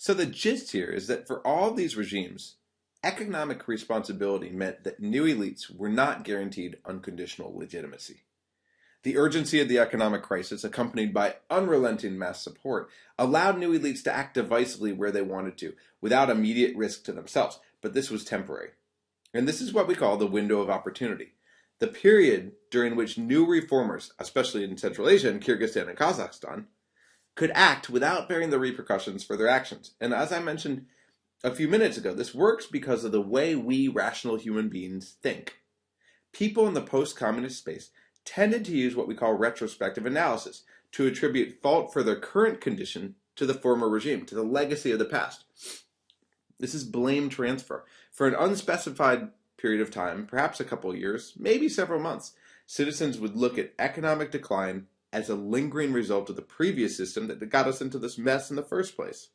So the gist here is that for all these regimes, economic responsibility meant that new elites were not guaranteed unconditional legitimacy. The urgency of the economic crisis, accompanied by unrelenting mass support, allowed new elites to act divisively where they wanted to, without immediate risk to themselves. But this was temporary. And this is what we call the window of opportunity. The period during which new reformers, especially in Central Asia and Kyrgyzstan and Kazakhstan, could act without bearing the repercussions for their actions. And as I mentioned a few minutes ago, this works because of the way we rational human beings think. People in the post-communist space tended to use what we call retrospective analysis to attribute fault for their current condition to the former regime, to the legacy of the past. This is blame transfer. For an unspecified period of time, perhaps a couple of years, maybe several months, citizens would look at economic decline as a lingering result of the previous system that got us into this mess in the first place.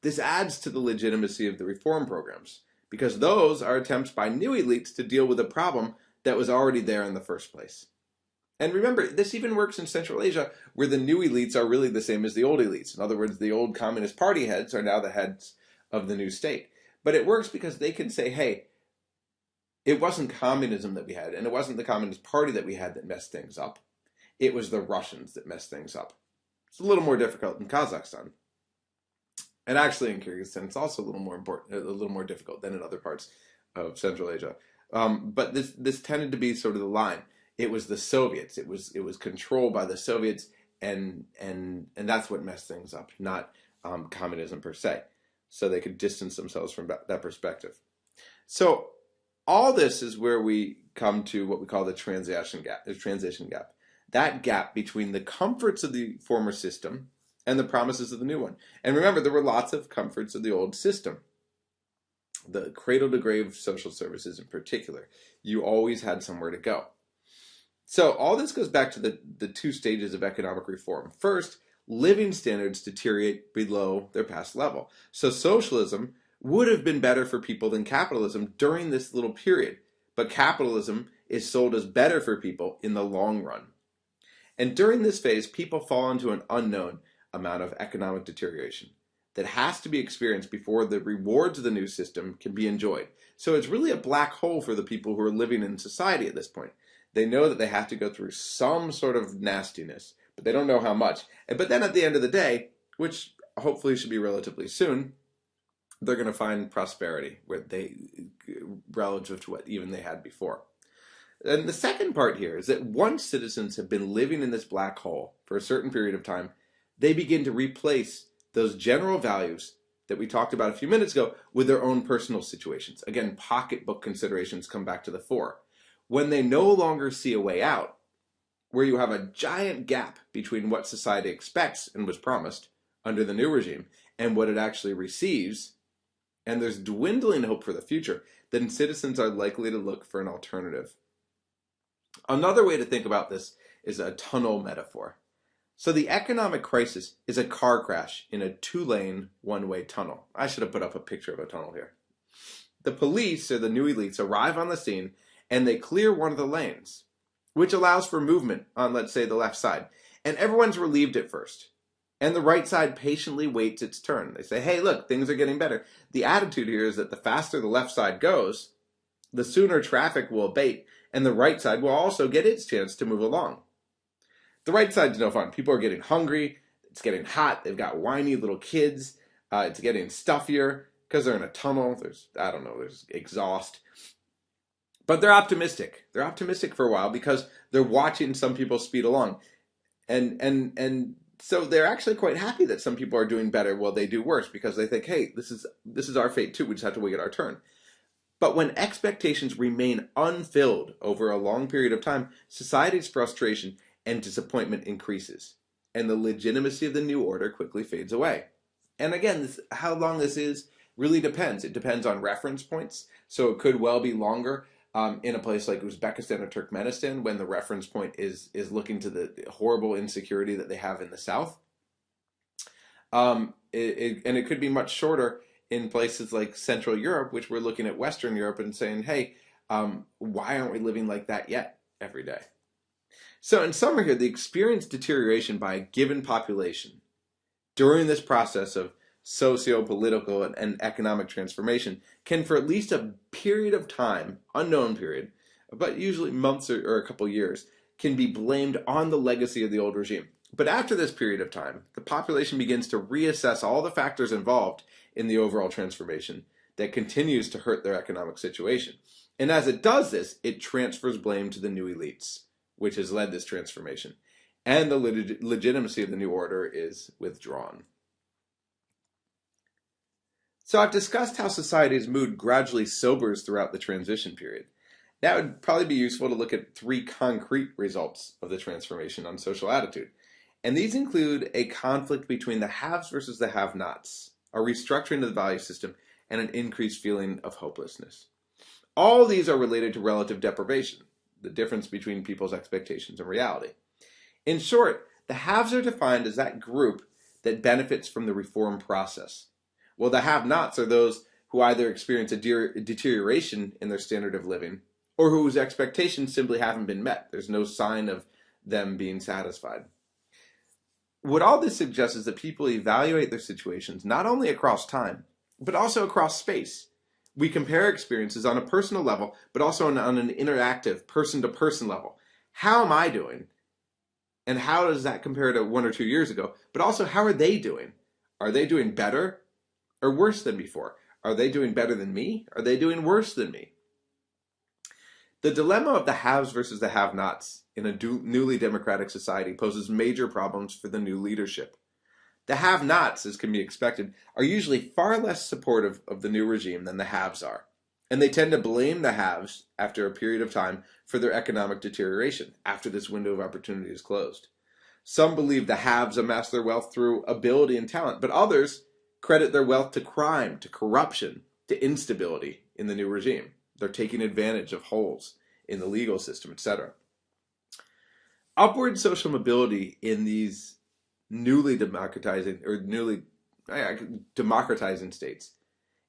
This adds to the legitimacy of the reform programs, because those are attempts by new elites to deal with a problem that was already there in the first place. And remember, this even works in Central Asia, where the new elites are really the same as the old elites. In other words, the old Communist Party heads are now the heads of the new state. But it works because they can say, hey, it wasn't communism that we had, and it wasn't the Communist Party that we had that messed things up. It was the Russians that messed things up. It's a little more difficult in Kazakhstan. And actually in Kyrgyzstan, it's also a little more difficult than in other parts of Central Asia. But this tended to be sort of the line. It was the Soviets. It was controlled by the Soviets, and that's what messed things up, not communism per se. So they could distance themselves from that perspective. So all this is where we come to what we call the transition gap. That gap between the comforts of the former system and the promises of the new one. And remember, there were lots of comforts of the old system. The cradle-to-grave social services in particular. You always had somewhere to go. So all this goes back to the two stages of economic reform. First, living standards deteriorate below their past level. So socialism would have been better for people than capitalism during this little period. But capitalism is sold as better for people in the long run. And during this phase, people fall into an unknown amount of economic deterioration that has to be experienced before the rewards of the new system can be enjoyed. So it's really a black hole for the people who are living in society at this point. They know that they have to go through some sort of nastiness, but they don't know how much. But then at the end of the day, which hopefully should be relatively soon, they're going to find prosperity relative to what even they had before. And the second part here is that once citizens have been living in this black hole for a certain period of time, they begin to replace those general values that we talked about a few minutes ago with their own personal situations. Again, pocketbook considerations come back to the fore. When they no longer see a way out, where you have a giant gap between what society expects and was promised under the new regime and what it actually receives, and there's dwindling hope for the future, then citizens are likely to look for an alternative. Another way to think about this is a tunnel metaphor. So the economic crisis is a car crash in a 2-lane, one-way tunnel. I should have put up a picture of a tunnel here. The police, or the new elites, arrive on the scene and they clear one of the lanes, which allows for movement on, let's say, the left side. And everyone's relieved at first. And the right side patiently waits its turn. They say, hey, look, things are getting better. The attitude here is that the faster the left side goes, the sooner traffic will abate, and the right side will also get its chance to move along. The right side's no fun. People are getting hungry. It's getting hot. They've got whiny little kids. It's getting stuffier because they're in a tunnel. There's exhaust. But they're optimistic. They're optimistic for a while because they're watching some people speed along. And so they're actually quite happy that some people are doing better while they do worse because they think, hey, this is our fate too. We just have to wait our turn. But when expectations remain unfilled over a long period of time, society's frustration and disappointment increases, and the legitimacy of the new order quickly fades away. And again, how long this is really depends. It depends on reference points, so it could well be longer in a place like Uzbekistan or Turkmenistan when the reference point is looking to the horrible insecurity that they have in the south. And it could be much shorter in places like Central Europe, which we're looking at Western Europe and saying, hey, why aren't we living like that yet every day? So in summary here, the experienced deterioration by a given population during this process of socio-political and economic transformation can, for at least a period of time, unknown period, but usually months or a couple years, can be blamed on the legacy of the old regime. But after this period of time, the population begins to reassess all the factors involved in the overall transformation that continues to hurt their economic situation. And as it does this, it transfers blame to the new elites, which has led this transformation. And the legitimacy of the new order is withdrawn. So I've discussed how society's mood gradually sobers throughout the transition period. Now it would probably be useful to look at 3 concrete results of the transformation on social attitude. And these include a conflict between the haves versus the have-nots, a restructuring of the value system, and an increased feeling of hopelessness. All these are related to relative deprivation, the difference between people's expectations and reality. In short, the haves are defined as that group that benefits from the reform process, while the have-nots are those who either experience a deterioration in their standard of living or whose expectations simply haven't been met. There's no sign of them being satisfied. What all this suggests is that people evaluate their situations not only across time, but also across space. We compare experiences on a personal level, but also on an interactive, person-to-person level. How am I doing? And how does that compare to 1 or 2 years ago? But also, how are they doing? Are they doing better or worse than before? Are they doing better than me? Are they doing worse than me? The dilemma of the haves versus the have-nots in a newly democratic society poses major problems for the new leadership. The have-nots, as can be expected, are usually far less supportive of the new regime than the haves are. And they tend to blame the haves after a period of time for their economic deterioration after this window of opportunity is closed. Some believe the haves amass their wealth through ability and talent, but others credit their wealth to crime, to corruption, to instability in the new regime. They're taking advantage of holes in the legal system, etc. Upward social mobility in these newly democratizing states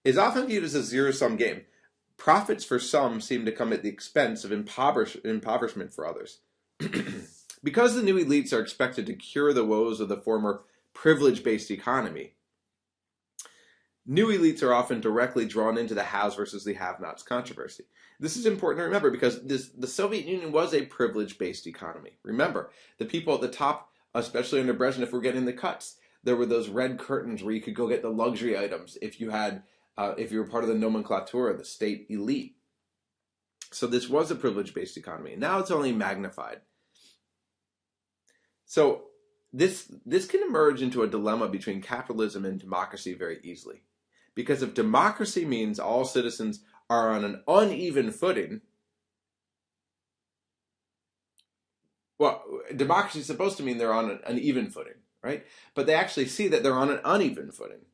is often viewed as a zero-sum game. Profits for some seem to come at the expense of impoverishment for others. Because the new elites are expected to cure the woes of the former privilege-based economy, new elites are often directly drawn into the haves versus the have-nots controversy. This is important to remember because the Soviet Union was a privilege-based economy. Remember, the people at the top, especially under Brezhnev, were getting the cuts. There were those red curtains where you could go get the luxury items if you were part of the nomenclatura, the state elite. So this was a privilege-based economy. Now it's only magnified. So this can emerge into a dilemma between capitalism and democracy very easily. Because if democracy means all citizens are on an uneven footing, well, democracy is supposed to mean they're on an even footing, right? But they actually see that they're on an uneven footing,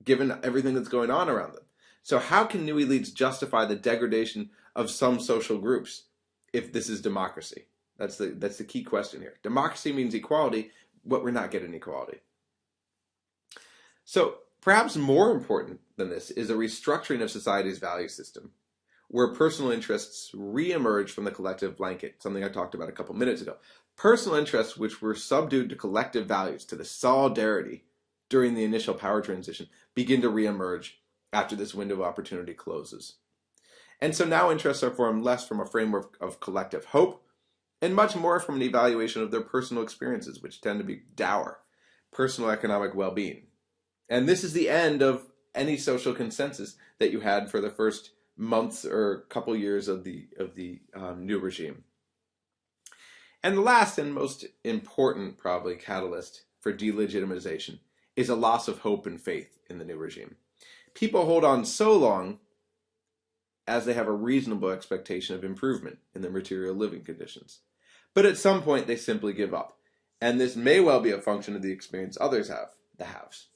given everything that's going on around them. So how can new elites justify the degradation of some social groups if this is democracy? That's the key question here. Democracy means equality, but we're not getting equality. So perhaps more important than this is a restructuring of society's value system, where personal interests reemerge from the collective blanket, something I talked about a couple minutes ago. Personal interests which were subdued to collective values, to the solidarity during the initial power transition, begin to reemerge after this window of opportunity closes. And so now interests are formed less from a framework of collective hope, and much more from an evaluation of their personal experiences, which tend to be dour, personal economic well-being. And this is the end of any social consensus that you had for the first months or couple years of the new regime. And the last and most important, probably, catalyst for delegitimization is a loss of hope and faith in the new regime. People hold on so long as they have a reasonable expectation of improvement in their material living conditions. But at some point, they simply give up. And this may well be a function of the experience others have, the haves.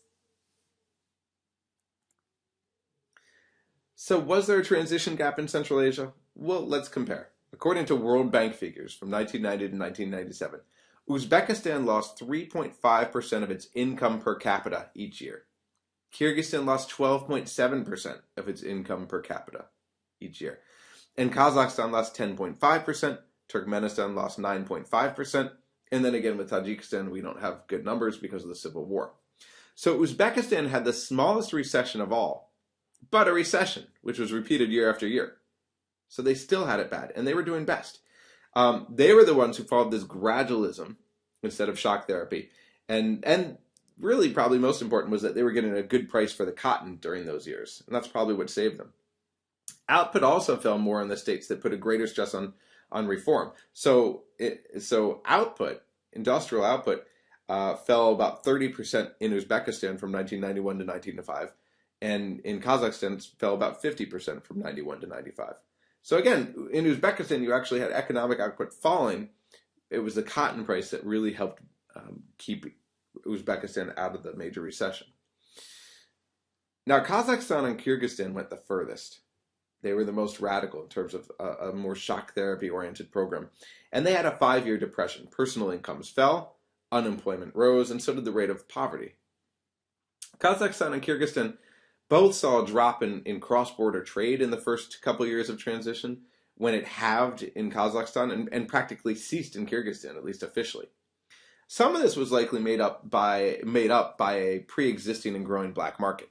So was there a transition gap in Central Asia? Well, let's compare. According to World Bank figures from 1990 to 1997, Uzbekistan lost 3.5% of its income per capita each year. Kyrgyzstan lost 12.7% of its income per capita each year. And Kazakhstan lost 10.5%, Turkmenistan lost 9.5%, and then again with Tajikistan, we don't have good numbers because of the civil war. So Uzbekistan had the smallest recession of all, but a recession, which was repeated year after year. So they still had it bad, and they were doing best. They were the ones who followed this gradualism instead of shock therapy. And really, probably most important was that they were getting a good price for the cotton during those years. And that's probably what saved them. Output also fell more in the states that put a greater stress on reform. So output, industrial output, fell about 30% in Uzbekistan from 1991 to 1995. And in Kazakhstan, it fell about 50% from 91 to 95. So again, in Uzbekistan, you actually had economic output falling. It was the cotton price that really helped keep Uzbekistan out of the major recession. Now, Kazakhstan and Kyrgyzstan went the furthest. They were the most radical in terms of a more shock therapy-oriented program. And they had a 5-year depression. Personal incomes fell, unemployment rose, and so did the rate of poverty. Kazakhstan and Kyrgyzstan both saw a drop in cross-border trade in the first couple years of transition, when it halved in Kazakhstan and practically ceased in Kyrgyzstan, at least officially. Some of this was likely made up by a pre-existing and growing black market.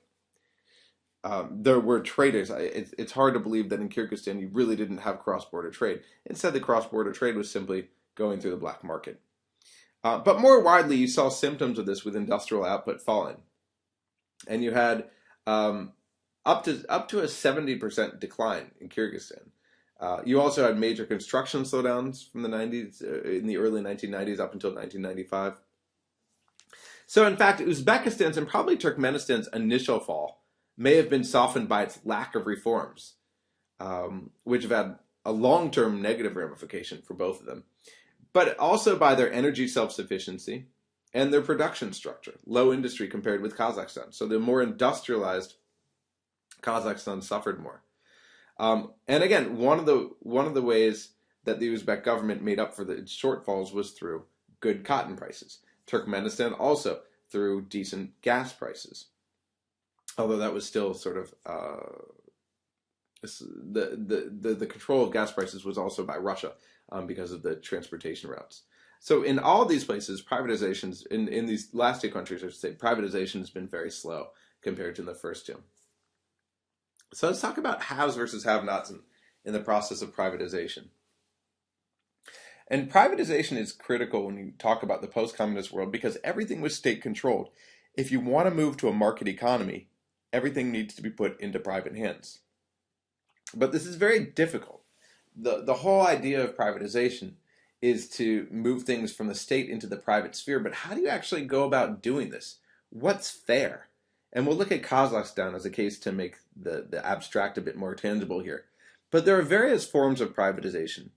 There were traders. It's hard to believe that in Kyrgyzstan you really didn't have cross-border trade. Instead, the cross-border trade was simply going through the black market. But more widely, you saw symptoms of this with industrial output falling. And you had up to a 70% decline in Kyrgyzstan. You also had major construction slowdowns from the 90s, in the early 1990s up until 1995. So in fact, Uzbekistan's and probably Turkmenistan's initial fall may have been softened by its lack of reforms, which have had a long-term negative ramification for both of them, but also by their energy self-sufficiency and their production structure, low industry compared with Kazakhstan. So the more industrialized Kazakhstan suffered more. And again, one of the ways that the Uzbek government made up for the shortfalls was through good cotton prices. Turkmenistan also through decent gas prices, although that was still sort of the control of gas prices was also by Russia because of the transportation routes. So in all these places, privatizations in these last two countries, I should say, privatization has been very slow compared to the first two. So let's talk about haves versus have-nots in the process of privatization. And privatization is critical when you talk about the post-communist world because everything was state-controlled. If you want to move to a market economy, everything needs to be put into private hands. But this is very difficult. The whole idea of privatization is to move things from the state into the private sphere. But how do you actually go about doing this? What's fair? And we'll look at Kazakhstan as a case to make the abstract a bit more tangible here. But there are various forms of privatization.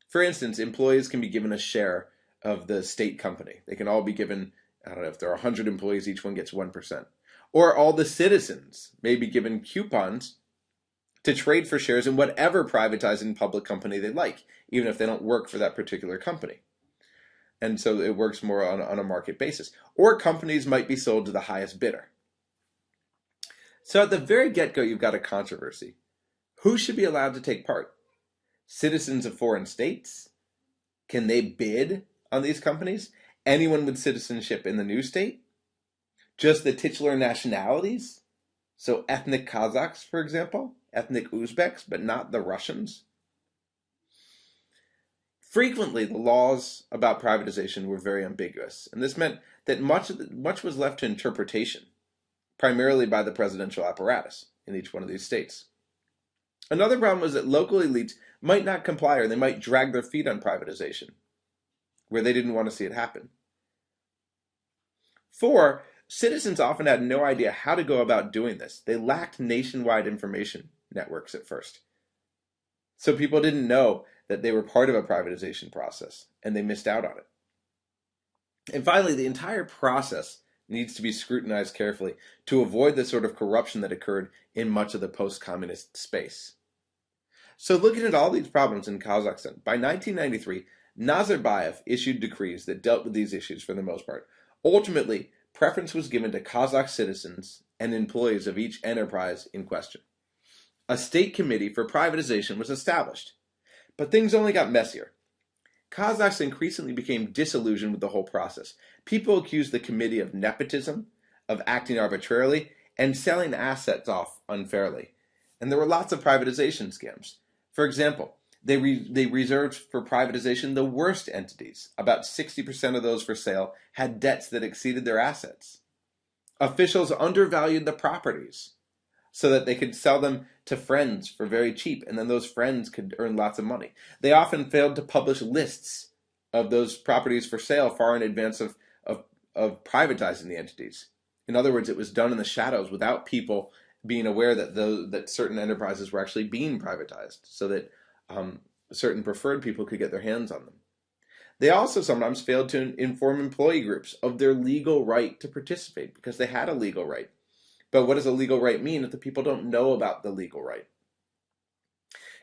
For instance, employees can be given a share of the state company. They can all be given, I don't know, if there are 100 employees, each one gets 1%. Or all the citizens may be given coupons to trade for shares in whatever privatizing public company they like, even if they don't work for that particular company. And so it works more on a market basis. Or companies might be sold to the highest bidder. So at the very get-go, you've got a controversy. Who should be allowed to take part? Citizens of foreign states? Can they bid on these companies? Anyone with citizenship in the new state? Just the titular nationalities? So ethnic Kazakhs, for example? Ethnic Uzbeks, but not the Russians? Frequently, the laws about privatization were very ambiguous, and this meant that much was left to interpretation, primarily by the presidential apparatus in each one of these states. Another problem was that local elites might not comply or they might drag their feet on privatization, where they didn't want to see it happen. 4, citizens often had no idea how to go about doing this. They lacked nationwide information networks at first. So people didn't know that they were part of a privatization process, and they missed out on it. And finally, the entire process needs to be scrutinized carefully to avoid the sort of corruption that occurred in much of the post-communist space. So looking at all these problems in Kazakhstan, by 1993, Nazarbayev issued decrees that dealt with these issues for the most part. Ultimately, preference was given to Kazakh citizens and employees of each enterprise in question. A state committee for privatization was established, but things only got messier. Kazakhs increasingly became disillusioned with the whole process. People accused the committee of nepotism, of acting arbitrarily and selling assets off unfairly. And there were lots of privatization scams. For example, they reserved for privatization the worst entities. About 60% of those for sale had debts that exceeded their assets. Officials undervalued the properties so that they could sell them to friends for very cheap, and then those friends could earn lots of money. They often failed to publish lists of those properties for sale far in advance of privatizing the entities. In other words, it was done in the shadows without people being aware that certain enterprises were actually being privatized, so that certain preferred people could get their hands on them. They also sometimes failed to inform employee groups of their legal right to participate, because they had a legal right. But what does a legal right mean if the people don't know about the legal right?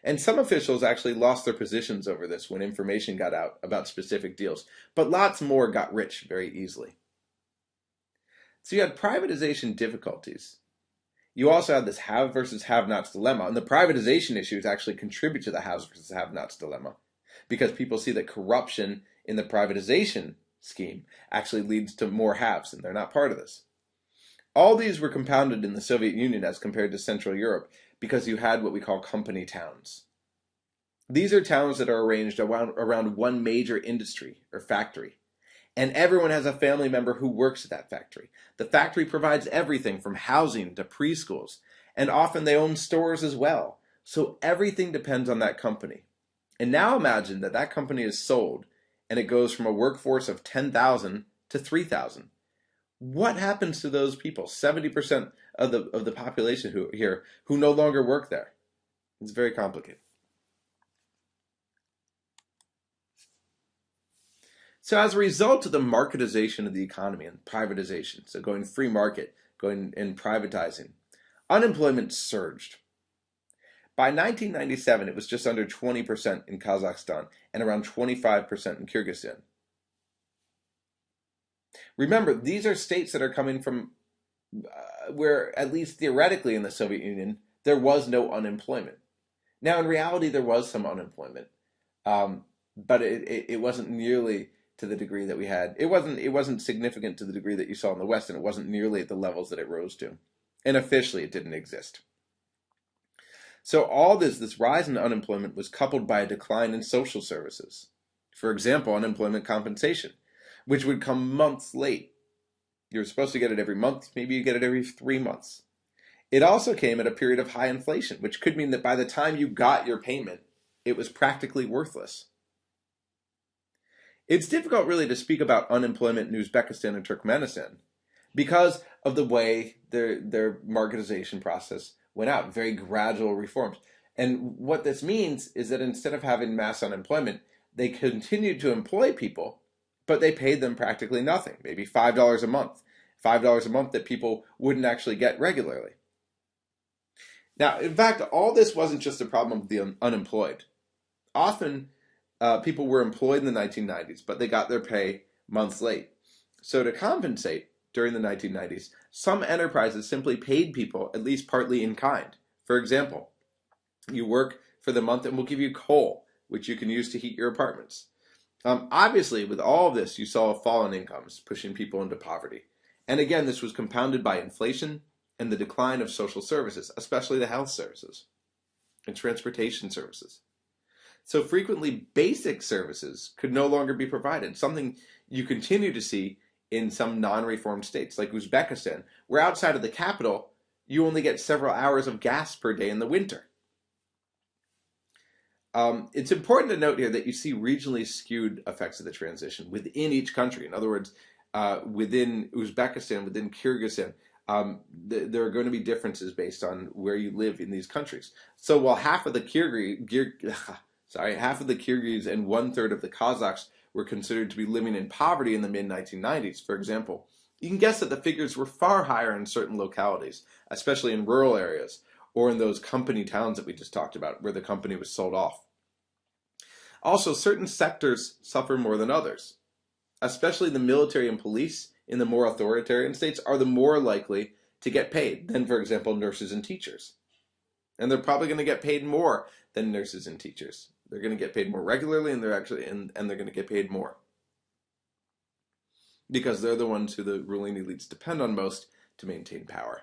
And some officials actually lost their positions over this when information got out about specific deals, but lots more got rich very easily. So you had privatization difficulties. You also had this have versus have-nots dilemma, and the privatization issues actually contribute to the haves versus have-nots dilemma, because people see that corruption in the privatization scheme actually leads to more haves, and they're not part of this. All these were compounded in the Soviet Union as compared to Central Europe because you had what we call company towns. These are towns that are arranged around one major industry or factory, and everyone has a family member who works at that factory. The factory provides everything from housing to preschools, and often they own stores as well. So everything depends on that company. And now imagine that that company is sold, and it goes from a workforce of 10,000 to 3,000. What happens to those people? 70% of the population who no longer work there. It's very complicated. So as a result of the marketization of the economy and privatization, so going free market, going and privatizing, unemployment surged. By 1997, it was just under 20% in Kazakhstan and around 25% in Kyrgyzstan. Remember, these are states that are coming from where, at least theoretically in the Soviet Union, there was no unemployment. Now, in reality, there was some unemployment, but it wasn't nearly to the degree that we had. It wasn't significant to the degree that you saw in the West, and it wasn't nearly at the levels that it rose to. And officially, it didn't exist. So all this rise in unemployment was coupled by a decline in social services. For example, unemployment compensation, which would come months late. You were supposed to get it every month, maybe you get it every 3 months. It also came at a period of high inflation, which could mean that by the time you got your payment, it was practically worthless. It's difficult really to speak about unemployment in Uzbekistan and Turkmenistan because of the way their marketization process went out, very gradual reforms. And what this means is that instead of having mass unemployment, they continued to employ people, but they paid them practically nothing, maybe $5 a month. $5 a month that people wouldn't actually get regularly. Now, in fact, all this wasn't just a problem of the unemployed. Often, people were employed in the 1990s, but they got their pay months late. So to compensate during the 1990s, some enterprises simply paid people at least partly in kind. For example, you work for the month and we'll give you coal, which you can use to heat your apartments. Obviously, with all of this, you saw a fall in incomes, pushing people into poverty. And again, this was compounded by inflation and the decline of social services, especially the health services and transportation services. So frequently, basic services could no longer be provided, something you continue to see in some non-reformed states, like Uzbekistan, where outside of the capital, you only get several hours of gas per day in the winter. It's important to note here that you see regionally skewed effects of the transition within each country. In other words, within Uzbekistan, within Kyrgyzstan, there are going to be differences based on where you live in these countries. So while half of the Kyrgyz and 1/3 of the Kazakhs were considered to be living in poverty in the mid-1990s, for example, you can guess that the figures were far higher in certain localities, especially in rural areas, or in those company towns that we just talked about, where the company was sold off. Also, certain sectors suffer more than others. Especially the military and police in the more authoritarian states are the more likely to get paid than, for example, nurses and teachers. And they're probably going to get paid more than nurses and teachers. They're going to get paid more regularly, and they're going to get paid more because they're the ones who the ruling elites depend on most to maintain power.